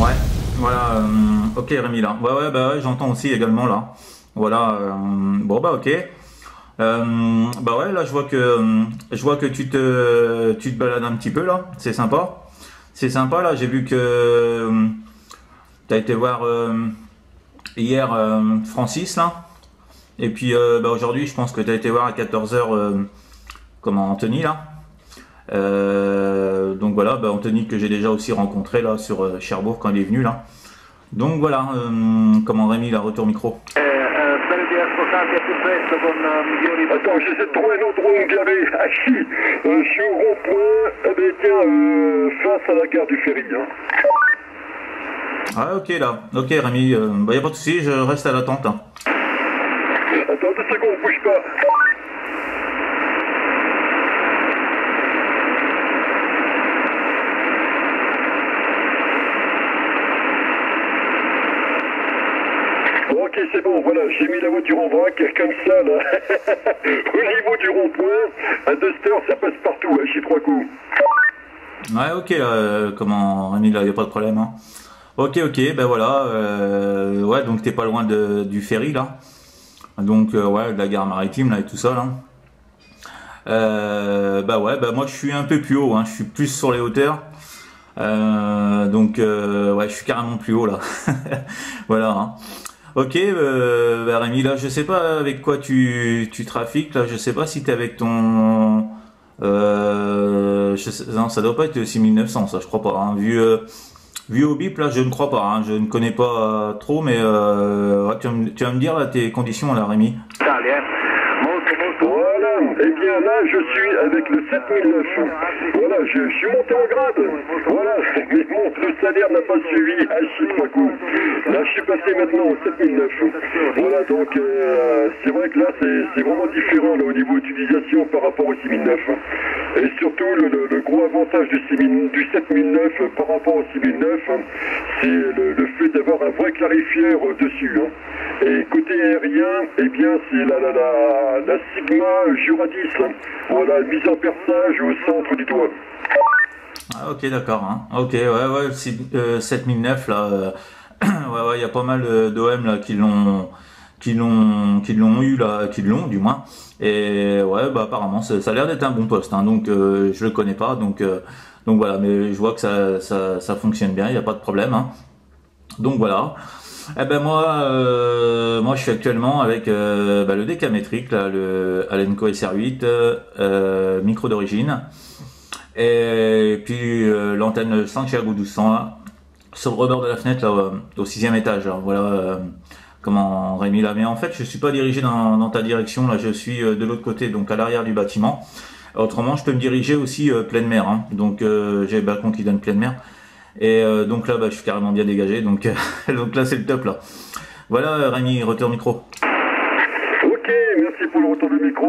Ouais, voilà, ok Rémi là. Ouais, bah ouais, j'entends aussi également là. Voilà, bon bah ok. Bah ouais, là je vois que tu te balades un petit peu là, c'est sympa. C'est sympa là, j'ai vu que tu as été voir hier Francis là. Et puis bah, aujourd'hui, je pense que tu as été voir à 14h comment Anthony là. Donc voilà, bah, Anthony que j'ai déjà aussi rencontré là sur Cherbourg quand il est venu là. Donc voilà, comment Rémi là, retour micro. Attends, j'essaie de trouver un endroit où me garer. Ah si, je suis au rond-point, eh ben tiens, face à la gare du ferry. Hein. Ah ok là, ok Rémi, bah y a pas de souci, je reste à l'attente. Hein. Attends 2 secondes, bouge pas. Ok, c'est bon, voilà, j'ai mis la voiture en vrac, comme ça, là. Au niveau du rond-point, à Duster, ça passe partout, hein, chez 3 coups. Ouais ok là, comment Rémi là, y a pas de problème. Hein. Ok, ben voilà, ouais donc t'es pas loin du ferry là. Donc ouais, de la gare maritime là et tout ça là. Bah ouais, bah moi je suis un peu plus haut, hein, je suis plus sur les hauteurs. Donc ouais, je suis carrément plus haut là. Voilà. Hein. Ok, bah Rémi là, je sais pas avec quoi tu trafiques là, je sais pas si t'es avec ton non, ça doit pas être 6900 ça, je crois pas. Hein, vu au bip là, je ne crois pas. Hein, je ne connais pas trop, mais ouais, tu vas me dire là tes conditions là, Rémi. Voilà, et bien là je suis avec le 7009. Voilà, je suis monté en grade. Voilà, mais bon, le salaire n'a pas suivi à chiffre 3 coups. Là je suis passé maintenant au 7009. Voilà, donc c'est vrai que là c'est vraiment différent là, au niveau utilisation par rapport au 6009. Et surtout le gros avantage du 7009 par rapport au 6009, c'est le fait d'avoir un vrai clarifieur dessus. Hein. Et côté aérien, eh bien c'est la Sigma Jura 10, hein. Voilà, mise en perçage au centre du toit. Ah ok d'accord. Hein. Ok ouais 7009 là. Ouais il y a pas mal d'OM là qui l'ont eu là, qui l'ont du moins. Et ouais bah apparemment ça a l'air d'être un bon poste. Hein, donc je le connais pas donc voilà, mais je vois que ça fonctionne bien, il y a pas de problème. Hein. Donc voilà. Eh ben moi je suis actuellement avec le décamétrique là, le Alenco SR8 micro d'origine et puis l'antenne Santiago 1200 là, sur le rebord de la fenêtre là au 6e étage là, voilà comment Rémi là, mais en fait je suis pas dirigé dans ta direction là, je suis de l'autre côté donc à l'arrière du bâtiment. Autrement je peux me diriger aussi pleine mer, hein, donc j'ai le balcon qui donne pleine mer. Et donc là, bah, je suis carrément bien dégagé, donc, donc là c'est le top là. Voilà Rémi, retour micro. Ok, merci pour le retour de micro.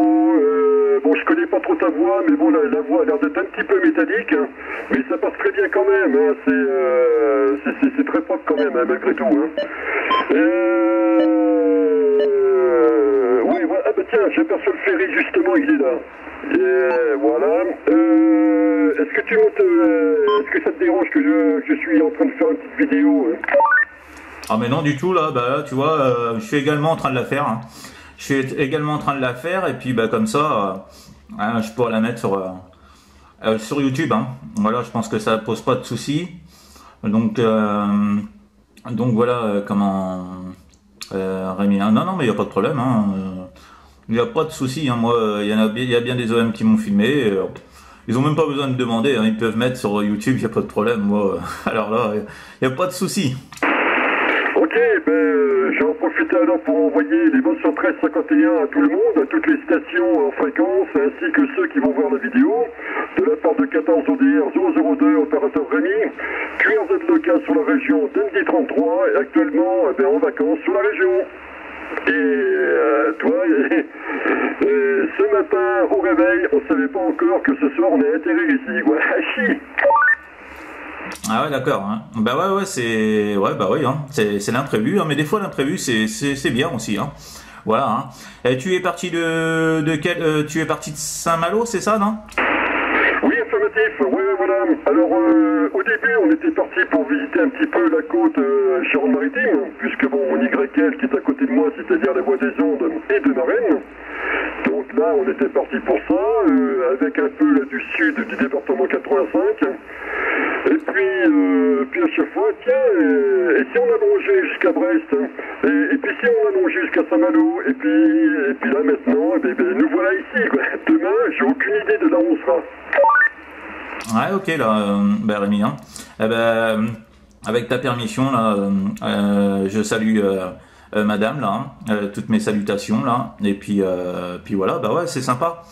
Bon, je connais pas trop ta voix, mais bon, la voix a l'air d'être un petit peu métallique, hein, mais ça passe très bien quand même. Hein, c'est très propre quand même, hein, malgré tout. Hein. Oui, voilà. Ah bah tiens, j'aperçois le ferry justement, il est là. Et voilà. Est-ce que tu montes, est-ce que ça te dérange que je suis en train de faire une petite vidéo? Hein? Ah mais non du tout là, bah là, tu vois, je suis également en train de la faire. Hein. Je suis également en train de la faire et puis bah comme ça, je pourrais la mettre sur YouTube. Hein. Voilà, je pense que ça pose pas de soucis. Donc voilà comment Rémi. Hein. Non mais il y a pas de problème. Hein. Il n'y a pas de souci. Hein. Moi, il y a bien des OM qui m'ont filmé. Ils ont même pas besoin de demander. Hein. Ils peuvent mettre sur YouTube. Il n'y a pas de problème. Moi, alors là, il n'y a pas de souci. Ok, ben j'en profite alors pour envoyer les mentions 1351 à tout le monde, à toutes les stations en fréquence, ainsi que ceux qui vont voir la vidéo, de la part de 14 ODR 002, opérateur Rémi, QRZ local sur la région d'Andy 33, et actuellement en vacances sur la région. Et toi, ce matin au réveil, on savait pas encore que ce soir on est atterri ici, quoi. Ah ouais d'accord. Hein. Bah ouais c'est bah oui hein. C'est l'imprévu. Hein. Mais des fois l'imprévu c'est bien aussi. Hein. Voilà. Hein. Et tu es parti de quel tu es parti de Saint-Malo, c'est ça non? Oui, affirmatif, ouais, voilà. Alors, au début, on était parti pour visiter un petit peu la côte Charente-Maritime, puisque bon, mon YL qui est à côté de moi, c'est-à-dire la Voie des Ondes et de Marennes. Donc là, on était parti pour ça, avec un peu là, du sud du département 85. Et puis à chaque fois, tiens, et si on allongeait jusqu'à Brest, et puis si on allongeait jusqu'à Saint-Malo, et puis là maintenant, nous voilà ici, quoi. Demain, j'ai aucune idée de là où on sera. Ouais, ok, là, Rémi, hein. Eh ben, avec ta permission, là, je salue madame, là, toutes mes salutations, là, et puis voilà, bah ouais, c'est sympa,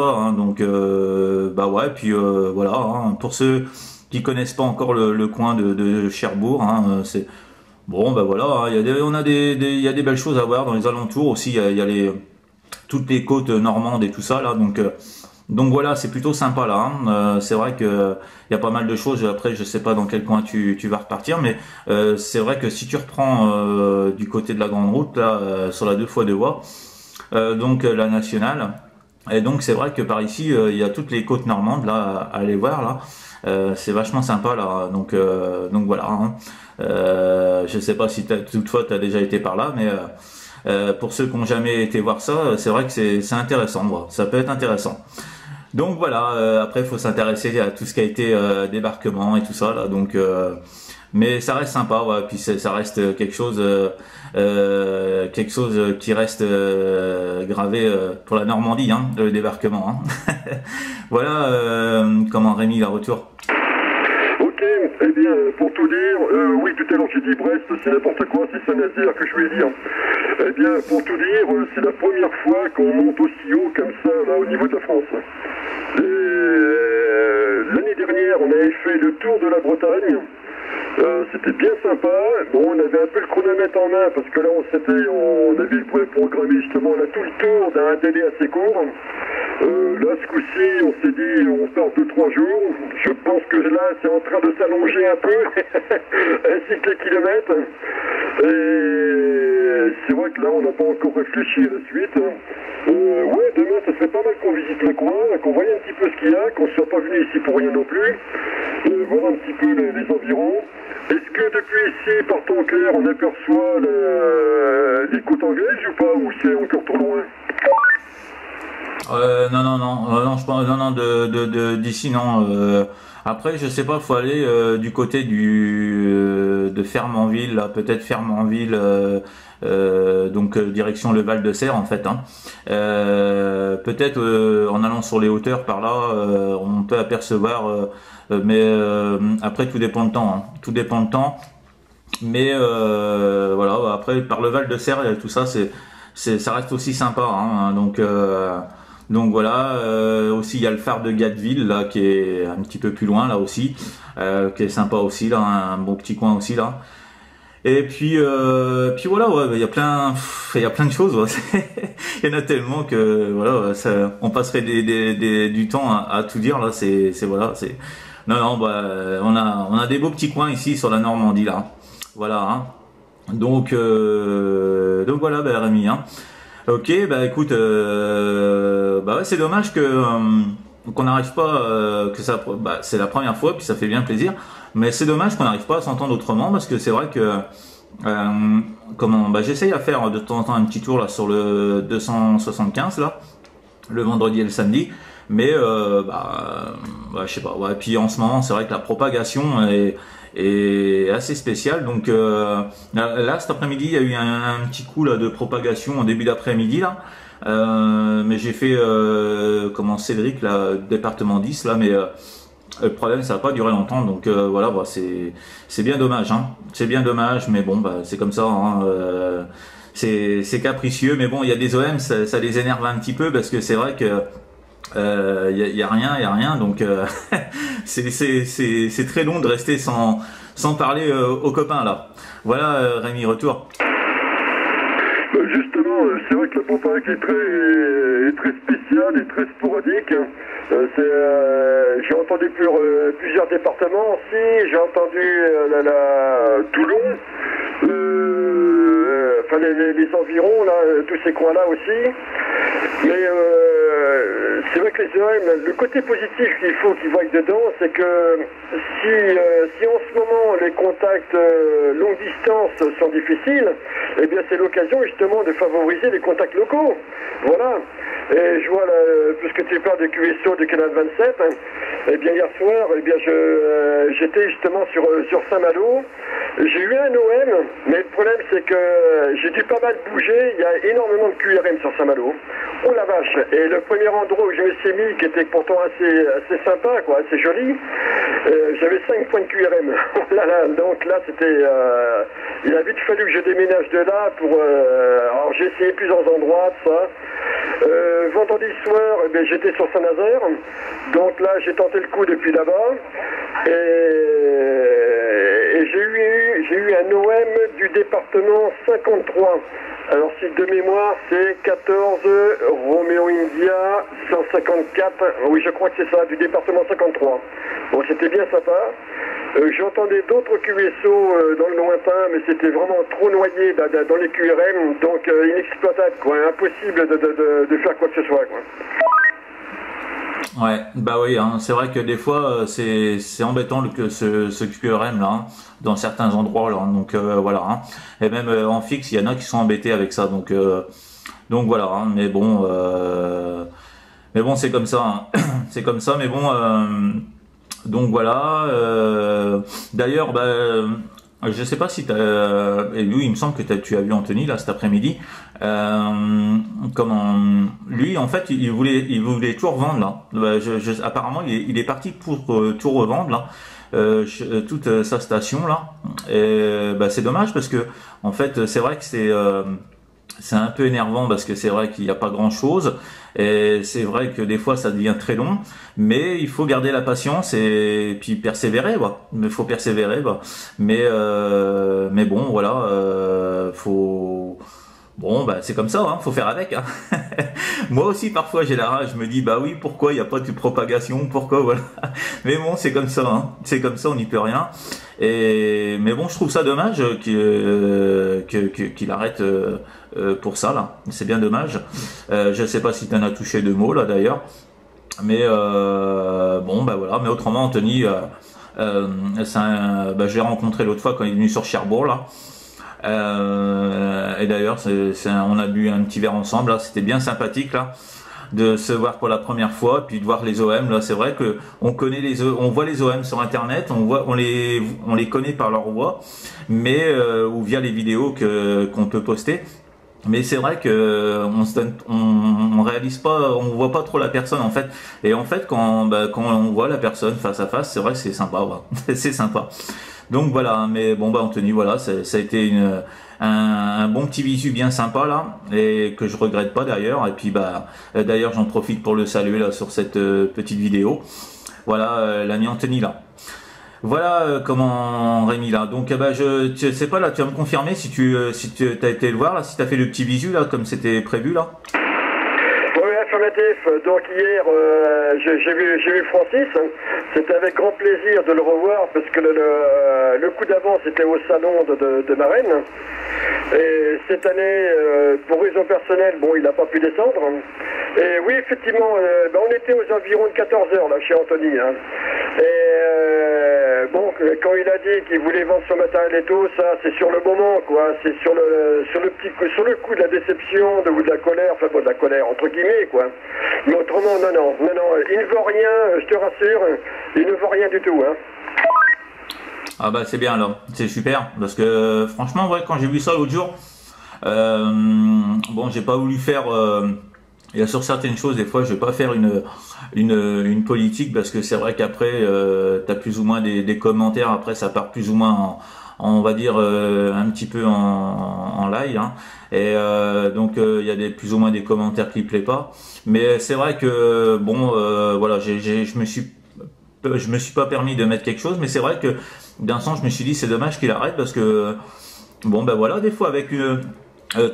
hein, donc, bah ouais, puis voilà, hein, pour ceux qui connaissent pas encore le coin de Cherbourg, hein, c'est bon, bah voilà, hein, il y a des belles choses à voir dans les alentours aussi, il y a toutes les côtes normandes et tout ça là, donc voilà, c'est plutôt sympa là, hein. C'est vrai que il y a pas mal de choses. Après, je sais pas dans quel coin tu vas repartir, mais c'est vrai que si tu reprends du côté de la grande route là, sur la 2x2 voies, donc la nationale, et donc c'est vrai que par ici il y a toutes les côtes normandes là à aller voir là. C'est vachement sympa là, donc voilà, hein. Je sais pas si toutefois tu as déjà été par là, mais pour ceux qui n'ont jamais été voir ça, c'est vrai que c'est intéressant, moi. Ça peut être intéressant. Donc voilà, après il faut s'intéresser à tout ce qui a été débarquement et tout ça là, donc mais ça reste sympa, ouais, puis ça reste quelque chose qui reste gravé pour la Normandie, hein, le débarquement, hein. Voilà comment Rémi la retour. Ok, eh bien, pour tout dire, oui, tout à l'heure j'ai dit Brest, c'est n'importe quoi, c'est Saint-Nazaire que je voulais dire. Eh bien, pour tout dire, c'est la première fois qu'on monte aussi haut comme ça, là, au niveau de la France. L'année dernière, on avait fait le tour de la Bretagne. C'était bien sympa. Bon, on avait un peu le chronomètre en main parce que là, on avait programmé justement là, tout le tour d'un délai assez court. Là, ce coup-ci, on s'est dit, on part 2-3 jours. Je pense que là, c'est en train de s'allonger un peu, ainsi que les kilomètres. Et c'est vrai que là, on n'a pas encore réfléchi à la suite. Ouais, demain, ça serait pas mal qu'on visite le coin, qu'on voie un petit peu ce qu'il y a, qu'on ne soit pas venu ici pour rien non plus. Voir un petit peu les environs. Est-ce que depuis ici, par ton cœur, on aperçoit les côtes anglaises ou pas, ou c'est encore trop loin? Non, je pense, non, d'ici, non. Après, je sais pas, faut aller du côté de Fermanville, là, peut-être Fermanville, donc direction le Val de Serre, en fait, hein. Peut-être en allant sur les hauteurs par là, on peut apercevoir, mais après tout dépend de temps, hein. Tout dépend de temps. Mais voilà, après par le Val de Serre et tout ça, ça reste aussi sympa, hein, donc voilà, aussi il y a le phare de Gatteville là qui est un petit peu plus loin là aussi, qui est sympa aussi là, un bon petit coin aussi là. Et puis voilà, ouais, il y a plein de choses, ouais. Il y en a tellement que voilà, on passerait du temps à tout dire là. Voilà, non, bah on a des beaux petits coins ici sur la Normandie là. Voilà, hein. Donc voilà, bah, Rémi, hein. Ok, bah écoute, bah ouais, c'est dommage qu'on n'arrive pas, c'est la première fois, puis ça fait bien plaisir, mais c'est dommage qu'on n'arrive pas à s'entendre autrement, parce que c'est vrai que j'essaye à faire de temps en temps un petit tour là sur le 275 là, le vendredi et le samedi, mais je sais pas, ouais, puis en ce moment c'est vrai que la propagation est assez spécial, donc là cet après-midi il y a eu un petit coup là de propagation en début d'après-midi là, mais j'ai fait Cédric là, département 10 là, mais le problème ça va pas durer longtemps, donc voilà, bah, c'est bien dommage, hein. C'est bien dommage, mais bon, bah c'est comme ça, hein. C'est capricieux, mais bon, il y a des OM, ça les énerve un petit peu, parce que c'est vrai que y a rien, donc c'est très long de rester sans parler aux copains là. Voilà, Rémi, retour. Justement, c'est vrai que la propagande est très spéciale et très sporadique. J'ai entendu plusieurs départements aussi, j'ai entendu Toulon, enfin les environs, là, tous ces coins-là aussi. Mais c'est vrai que les OM, le côté positif qu'il faut qu'ils voient dedans, c'est que si en ce moment les contacts longue distance sont difficiles, eh bien c'est l'occasion justement de favoriser les contacts locaux. Voilà. Et je vois, là, puisque tu parles de QSO de Canal 27, hein, eh bien hier soir, eh bien j'étais justement sur Saint-Malo. J'ai eu un OM, mais le problème c'est que j'ai dû pas mal bouger. Il y a énormément de QRM sur Saint-Malo. Oh la vache! Et le premier endroit où je me suis mis, qui était pourtant assez sympa, quoi, assez joli, j'avais 5 points de QRM. Oh là là, donc là c'était, il a vite fallu que je déménage de là pour. Alors j'ai essayé plusieurs endroits, tout ça. Vendredi soir, eh bien, j'étais sur Saint-Nazaire, donc là j'ai tenté le coup depuis là-bas, et j'ai eu un OM du département 53. Alors si de mémoire c'est 14 Roméo India 154, oui je crois que c'est ça, du département 53. Bon c'était bien sympa. J'entendais d'autres QSO dans le lointain, mais c'était vraiment trop noyé dans les QRM, donc inexploitable, quoi, impossible de faire quoi que ce soit, quoi. Ouais, bah oui, hein, c'est vrai que des fois c'est embêtant que ce QRM là, hein, dans certains endroits là, hein, donc voilà, hein. Et même en fixe, il y en a qui sont embêtés avec ça, donc voilà, hein, mais bon c'est comme ça, hein. C'est comme ça, mais bon. Donc voilà. D'ailleurs, je sais pas si tu as. Et lui, il me semble que tu as vu Anthony là cet après-midi. Comment lui, en fait, il voulait tout revendre là. Apparemment, il est parti pour tout revendre là. Toute sa station là. Et c'est dommage parce que en fait, c'est vrai que c'est un peu énervant parce que c'est vrai qu'il n'y a pas grand chose et c'est vrai que des fois ça devient très long, mais il faut garder la patience et puis persévérer, quoi. Il faut persévérer, quoi. Mais bon, voilà, c'est comme ça, hein, faut faire avec, hein. Moi aussi parfois j'ai la rage, je me dis bah oui, pourquoi il n'y a pas de propagation, pourquoi, voilà. Mais bon, c'est comme ça, hein. C'est comme ça, on n'y peut rien. Mais bon, je trouve ça dommage qu'il arrête pour ça là. C'est bien dommage. Je sais pas si tu en as touché deux mots là d'ailleurs. Mais voilà. Mais autrement, Anthony, je l'ai rencontré l'autre fois quand il est venu sur Cherbourg là. Et d'ailleurs, on a bu un petit verre ensemble là. C'était bien sympathique là de se voir pour la première fois, puis de voir les OM là. C'est vrai que on connaît on voit les OM sur internet, on les connaît par leur voix, mais ou via les vidéos qu'on peut poster. Mais c'est vrai que on réalise pas, on voit pas trop la personne en fait. Et en fait, quand on voit la personne face à face, c'est vrai que c'est sympa, ouais. C'est sympa. Donc voilà. Mais bon Anthony, voilà, ça a été un bon petit visu bien sympa là, et que je regrette pas d'ailleurs. Et puis d'ailleurs j'en profite pour le saluer là sur cette petite vidéo. Voilà, l'ami Anthony là. Voilà comment Rémi là. Donc je sais pas là, tu vas me confirmer si tu as été le voir là, si tu as fait le petit visu là comme c'était prévu là. Oui, affirmatif. Donc hier j'ai vu Francis. C'était avec grand plaisir de le revoir parce que le coup d'avant c'était au salon de Marraine. Et cette année, pour raison personnelle, il n'a pas pu descendre. Et oui, effectivement, on était aux environs de 14h là chez Anthony. Hein. Et quand il a dit qu'il voulait vendre son matériel et tout, ça c'est sur le moment, quoi. C'est sur le coup de la déception, ou de la colère, de la colère entre guillemets, quoi. Mais autrement, non, il ne veut rien, je te rassure, il ne veut rien du tout, hein. Ah c'est bien alors, c'est super, parce que franchement, ouais, quand j'ai vu ça l'autre jour, j'ai pas voulu faire, il y a sur certaines choses, des fois, je vais pas faire une politique, parce que c'est vrai qu'après, t'as plus ou moins des commentaires, après ça part plus ou moins on va dire un petit peu en live, hein. Et donc il y a plus ou moins des commentaires qui plaisent pas, mais c'est vrai que voilà, je me suis pas permis de mettre quelque chose, mais c'est vrai que d'un sens je me suis dit c'est dommage qu'il arrête, parce que voilà, des fois avec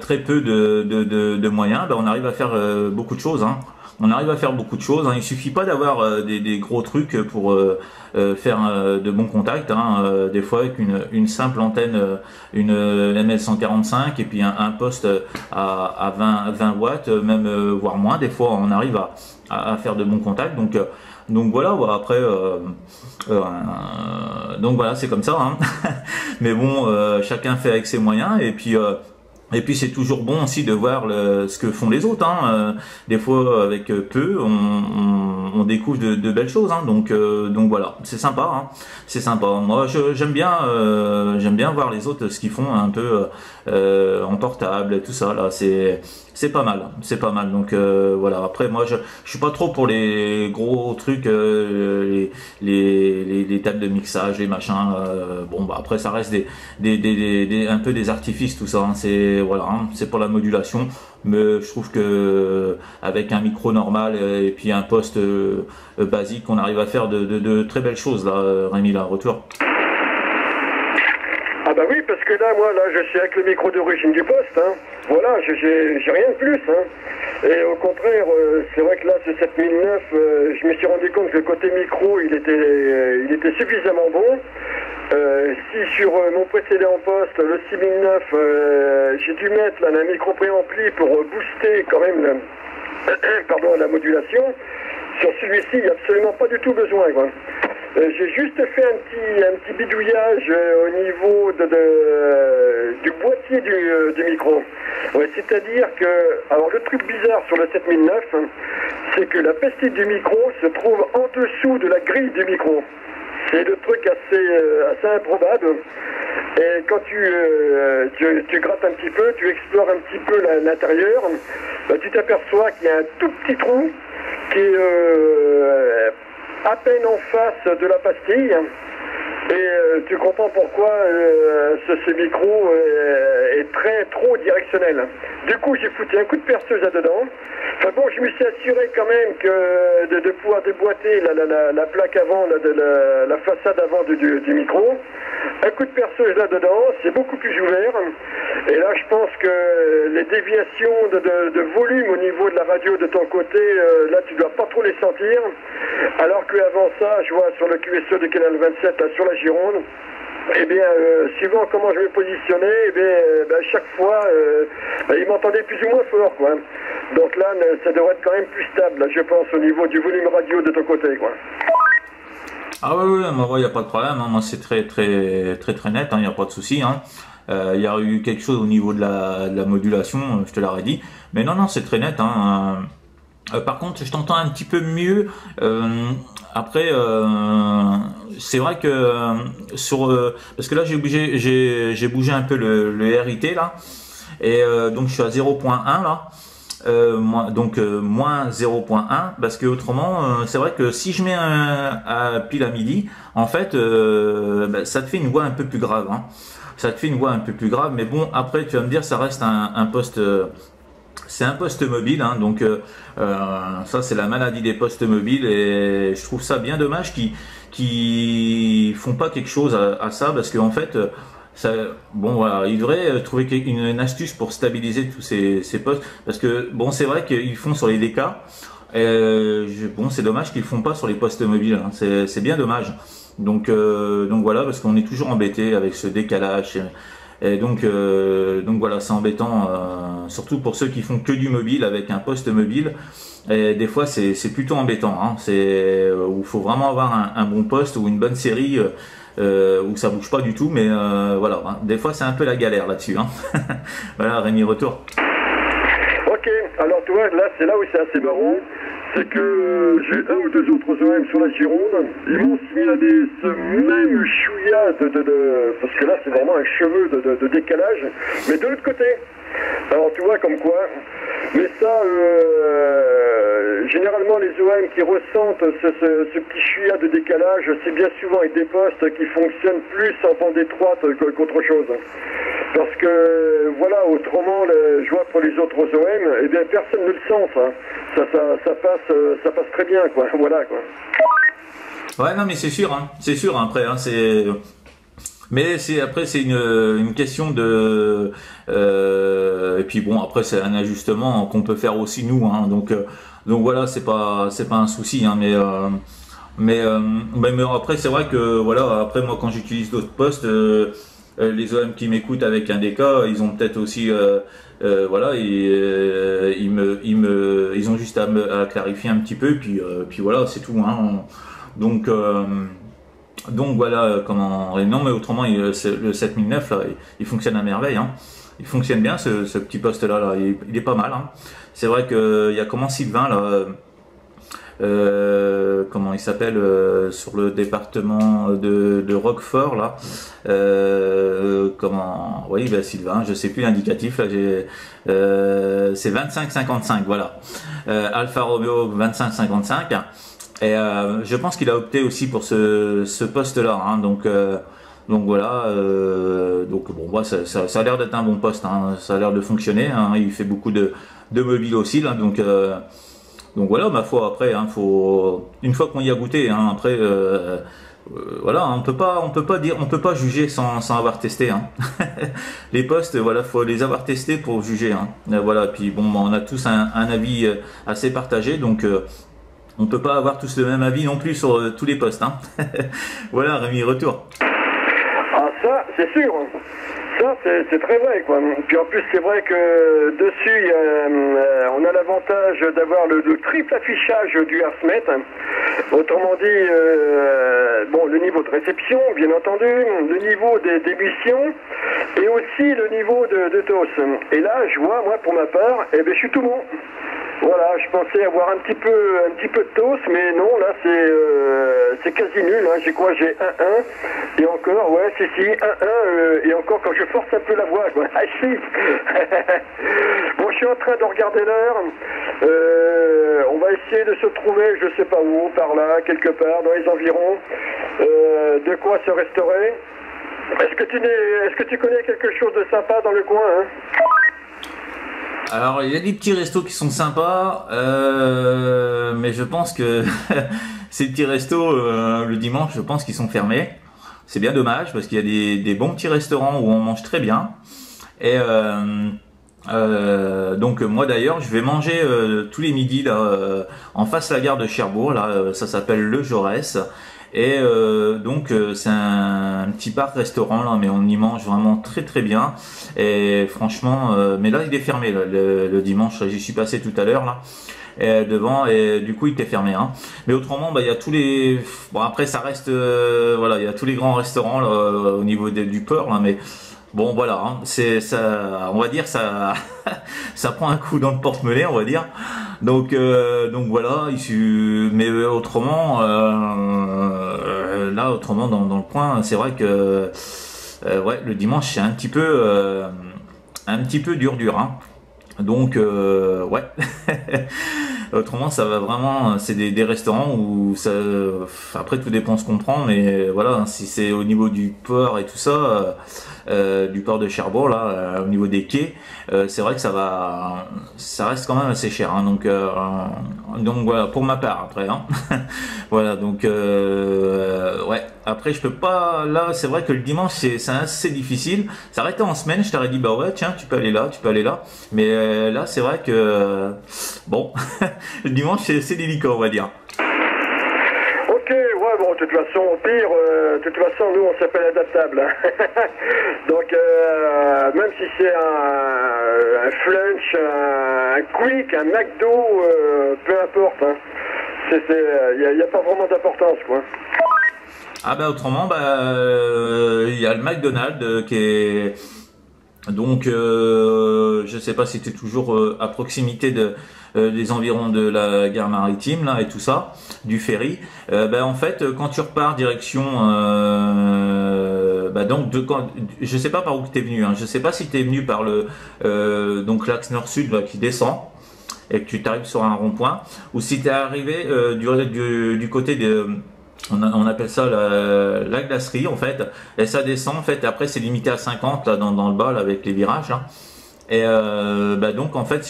très peu de moyens, on arrive à faire beaucoup de choses, hein. on arrive à faire beaucoup de choses, hein. Il suffit pas d'avoir des gros trucs pour faire de bons contacts, hein. Des fois avec une simple antenne, une ML145 et puis un poste à 20 watts, même voire moins, des fois on arrive à faire de bons contacts. Donc voilà, après, donc voilà, c'est comme ça, hein. Mais bon, chacun fait avec ses moyens, et puis c'est toujours bon aussi de voir ce que font les autres, hein. Des fois avec peu, on découvre de belles choses, hein. Donc voilà, c'est sympa, hein. C'est sympa. Moi, j'aime bien voir les autres ce qu'ils font un peu en portable, tout ça là. C'est pas mal, c'est pas mal. Donc voilà. Après, moi, je suis pas trop pour les gros trucs, les tables de mixage, les machins. Bon, bah après, ça reste un peu des artifices, tout ça, hein. C'est voilà, hein, c'est pour la modulation. Mais je trouve que avec un micro normal et puis un poste basique, on arrive à faire de très belles choses là, Rémi, là, retour. Ah bah oui, parce que là, moi, je suis avec le micro d'origine du poste, hein. Voilà, j'ai rien de plus, hein. Et au contraire, c'est vrai que là, ce 7009, je me suis rendu compte que le côté micro, il était suffisamment bon. Si sur mon précédent poste, le 6009, j'ai dû mettre là, un micro préampli pour booster quand même la modulation, sur celui-ci, il n'y a absolument pas du tout besoin, quoi. J'ai juste fait un petit bidouillage au niveau du boîtier du micro. Ouais, c'est-à-dire que, alors le truc bizarre sur le 7009, c'est que la pastille du micro se trouve en dessous de la grille du micro. C'est le truc assez improbable. Et quand tu grattes un petit peu, tu explores un petit peu l'intérieur, bah, tu t'aperçois qu'il y a un tout petit trou qui est à peine en face de la pastille. Et tu comprends pourquoi ce micro est trop directionnel. Du coup, j'ai foutu un coup de perceuse là-dedans. Enfin bon, je me suis assuré quand même que de pouvoir déboîter la plaque avant, la façade avant du micro. Un coup de perceuse là-dedans, c'est beaucoup plus ouvert. Et là, je pense que les déviations de volume au niveau de la radio de ton côté, là, tu dois pas trop les sentir. Alors qu'avant ça, je vois sur le QSO de Canal 27, là, sur la Gironde, eh bien, suivant comment je me positionnais, eh bien, à chaque fois, il m'entendait plus ou moins fort, quoi. Donc là, ça devrait être quand même plus stable, là, je pense, au niveau du volume radio de ton côté, quoi. Ah ouais, moi, il n'y a pas de problème, hein. Moi, c'est très net, il n'y a pas de souci, hein. Il y a eu quelque chose au niveau de la modulation, je te l'aurais dit. Mais non, c'est très net, hein. Par contre, je t'entends un petit peu mieux. Après, c'est vrai que parce que là j'ai bougé un peu le RIT là, et donc je suis à 0.1 là. Moins 0.1, parce que autrement c'est vrai que si je mets à pile à midi, en fait ça te fait une voix un peu plus grave, hein. Ça te fait une voix un peu plus grave, mais bon, après tu vas me dire, ça reste un poste, c'est un poste mobile, hein. Donc ça c'est la maladie des postes mobiles, et je trouve ça bien dommage qu'ils font pas quelque chose à ça, parce qu'en fait bon voilà, ils devraient trouver une astuce pour stabiliser tous ces postes, parce que bon, c'est vrai qu'ils font sur les DK, bon, c'est dommage qu'ils font pas sur les postes mobiles, hein. C'est bien dommage. Donc voilà, parce qu'on est toujours embêté avec ce décalage, et donc voilà, c'est embêtant, surtout pour ceux qui font que du mobile avec un poste mobile. Et des fois c'est plutôt embêtant, hein. C'est où il faut vraiment avoir un bon poste ou une bonne série où ça bouge pas du tout, mais voilà, hein. Des fois c'est un peu la galère là-dessus, hein. Voilà, Rémi, retour. Ok, alors tu vois, là c'est là où c'est assez marrant, c'est que j'ai un ou deux autres OM sur la Gironde, ils m'ont signalé ce même chouïa parce que là c'est vraiment un cheveu de décalage, mais de l'autre côté. Alors tu vois comme quoi, mais ça, généralement les OM qui ressentent ce petit chouïa de décalage, c'est bien souvent avec des postes qui fonctionnent plus en bande étroite qu'autre chose. Parce que voilà, autrement, je vois pour les autres OM, eh bien personne ne le sent, ça. Ça passe très bien, quoi. Voilà, quoi. Ouais, non, mais c'est sûr, hein. C'est sûr, hein, après, hein, mais après c'est une question et puis bon, après c'est un ajustement qu'on peut faire aussi nous, hein. donc voilà, c'est pas un souci, hein, mais après c'est vrai que voilà, après moi quand j'utilise d'autres postes, les OM qui m'écoutent avec un DK, ils ont peut-être aussi voilà, ils ont juste à clarifier un petit peu, puis voilà, c'est tout, hein. Donc voilà comment. Non, mais autrement, le 7009 là, il fonctionne à merveille, hein. Il fonctionne bien ce petit poste là, il est pas mal, hein. C'est vrai que il y a comment Sylvain là. Comment il s'appelle sur le département de Roquefort là, comment, oui, ben Sylvain, je sais plus l'indicatif là, c'est 2555, voilà, Alfa Romeo 2555, et je pense qu'il a opté aussi pour ce poste là, hein, donc voilà, donc bon, moi ça a l'air d'être un bon poste, hein, ça a l'air de fonctionner, hein, il fait beaucoup de mobile aussi là, donc voilà, ma foi, après, hein, une fois qu'on y a goûté, hein, après, voilà, hein, on peut pas juger sans avoir testé, hein. Les postes, voilà, faut les avoir testés pour juger, hein. Voilà, puis bon, on a tous un avis assez partagé, donc on peut pas avoir tous le même avis non plus sur tous les postes, hein. Voilà, Rémi, retour. Ah, ça, c'est sûr. Ça, c'est très vrai, quoi. Puis en plus, c'est vrai que dessus, on a l'avantage d'avoir le triple affichage du AirSmet. Autrement dit, bon, le niveau de réception, bien entendu, le niveau d'émission et aussi le niveau de TOS. Et là, je vois, moi, pour ma part, eh ben, je suis tout bon. Voilà, je pensais avoir un petit peu de TOS, mais non, là c'est quasi nul, hein. J'ai quoi? J'ai 1-1, et encore, ouais, si, 1-1, et encore quand je force un peu la voix, quoi. Ah si. Bon, je suis en train de regarder l'heure, on va essayer de se trouver, je sais pas où, par là, quelque part, dans les environs, de quoi se restaurer. Est-ce que tu connais quelque chose de sympa dans le coin, hein? Alors il y a des petits restos qui sont sympas, mais je pense que ces petits restos le dimanche, je pense qu'ils sont fermés. C'est bien dommage parce qu'il y a des bons petits restaurants où on mange très bien. Et donc moi d'ailleurs, je vais manger tous les midis là en face de la gare de Cherbourg. Là, ça s'appelle Le Jaurès. Et donc c'est un petit bar-restaurant là, mais on y mange vraiment très très bien. Et franchement, mais là il est fermé là, le dimanche. J'y suis passé tout à l'heure là, et devant, et du coup il était fermé, hein. Mais autrement, bah il y a tous les. Bon après ça reste, voilà, il y a tous les grands restaurants là, au niveau du port là, mais. Bon voilà, hein, c'est ça, on va dire ça, ça prend un coup dans le porte-monnaie, on va dire. Donc voilà, mais autrement, là autrement dans le coin, c'est vrai que ouais, le dimanche c'est un petit peu dur, hein. Donc ouais. Autrement, ça va vraiment, c'est des restaurants où ça, après tout dépend ce qu'on prend, mais voilà, si c'est au niveau du port et tout ça, du port de Cherbourg là, au niveau des quais, c'est vrai que ça reste quand même assez cher, hein, donc voilà pour ma part après, hein. Voilà, donc ouais. Après, je peux pas. Là, c'est vrai que le dimanche, c'est assez difficile. Ça aurait été en semaine, je t'aurais dit bah ouais, tiens, tu peux aller là, tu peux aller là. Mais là, c'est vrai que bon, le dimanche, c'est délicat, on va dire. Ok, ouais, bon, de toute façon, au pire, de toute façon, nous, on s'appelle adaptable, hein. Donc, même si c'est un flunch, un quick, un McDo, peu importe, hein. Y a pas vraiment d'importance, quoi. Ah bah autrement, il y a le McDonald's qui est donc je sais pas si tu es toujours à proximité des environs de la gare maritime là et tout ça, du ferry. En fait, quand tu repars direction je sais pas par où tu es venu, hein. Je sais pas si tu es venu par donc l'axe nord-sud là qui descend et que tu t'arrives sur un rond-point, ou si tu es arrivé du côté de. On appelle ça la glacerie en fait, et ça descend en fait, et après c'est limité à 50 là dans le bas là, avec les virages là. Et donc en fait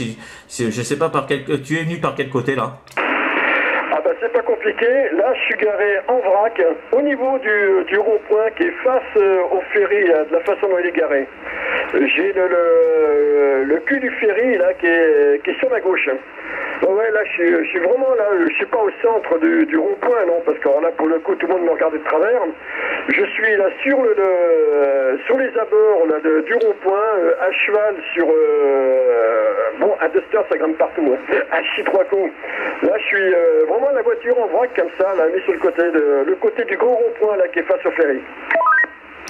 je sais pas tu es venu par quel côté là? Ah bah c'est pas compliqué, là je suis garé en vrac au niveau du rond-point qui est face au ferry là, de la façon dont il est garé. J'ai le cul du ferry là qui est sur ma gauche. Ouais, là, je suis vraiment là, je suis pas au centre du rond-point, non, parce que alors là, pour le coup, tout le monde me regarde de travers. Je suis là sur les abords là, du rond-point, à cheval sur... bon, à Duster, ça grimpe partout, hein, à chie trois coups. Là, je suis vraiment la voiture en vrac, comme ça, là, mis sur le côté du grand rond-point, là, qui est face au ferry.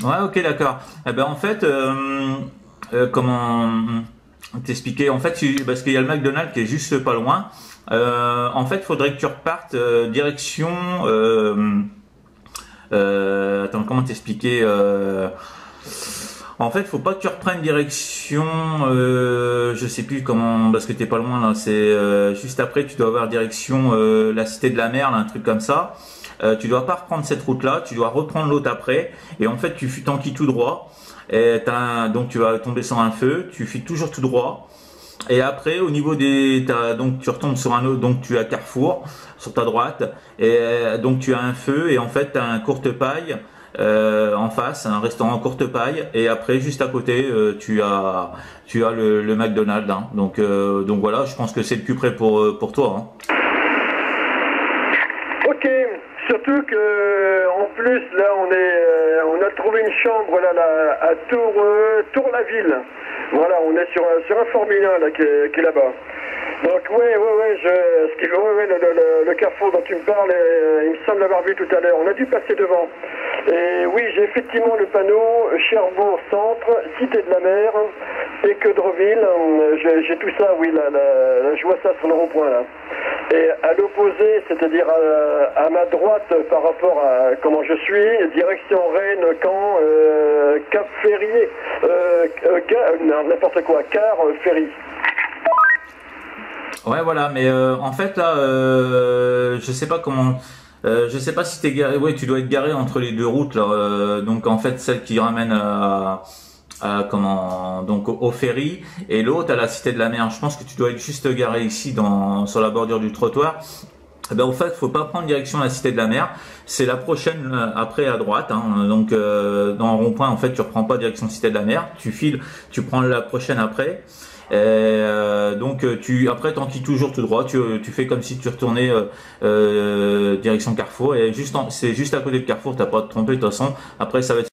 Ouais, ok, d'accord. Eh ben, en fait, comment t'expliquer? En fait, parce qu'il y a le McDonald's qui est juste pas loin. En fait, il faudrait que tu repartes direction. Attends, comment t'expliquer? En fait, faut pas que tu reprennes direction. Je sais plus comment, parce que t'es pas loin là. C'est juste après, tu dois avoir direction la Cité de la Mer, là, un truc comme ça. Tu dois pas reprendre cette route-là, tu dois reprendre l'autre après. Et en fait, tu t'enquilles tout droit. Et donc tu vas tomber sur un feu. Tu files toujours tout droit. Et après, au niveau donc tu retombes sur un autre, donc tu as Carrefour sur ta droite, et donc tu as un feu, et en fait tu as un courte paille en face, un restaurant courte paille, et après juste à côté tu as le McDonald's, hein. Donc voilà, je pense que c'est le plus près pour toi, hein. Ok, surtout que en plus là on a trouvé une chambre là à Tour-la-Ville. Voilà, on est sur un Formule 1 là qui est là-bas. Donc ouais, le carrefour dont tu me parles, il me semble l'avoir vu tout à l'heure. On a dû passer devant. Et oui, j'ai effectivement le panneau Cherbourg Centre, Cité de la Mer et Queudreville. J'ai tout ça, oui, là, je vois ça sur le rond-point là. Et à l'opposé, c'est-à-dire à ma droite par rapport à comment je suis, direction Rennes, Caen, Cap Ferrier, n'importe quoi, Car Ferry. Ouais, voilà, mais en fait là, je sais pas comment, je sais pas si t'es garé. Ouais, tu dois être garé entre les deux routes là. Donc en fait, celle qui ramène donc au ferry, et l'autre à la Cité de la Mer. Je pense que tu dois être juste garé ici sur la bordure du trottoir. Eh ben, en fait, faut pas prendre direction la Cité de la Mer. C'est la prochaine après à droite, hein. Donc dans le rond-point, en fait, tu reprends pas direction Cité de la Mer. Tu files, tu prends la prochaine après. Donc après t'enquilles toujours tout droit, tu fais comme si tu retournais direction Carrefour, et c'est juste à côté de Carrefour, t'as pas à te tromper de toute façon. Après ça va être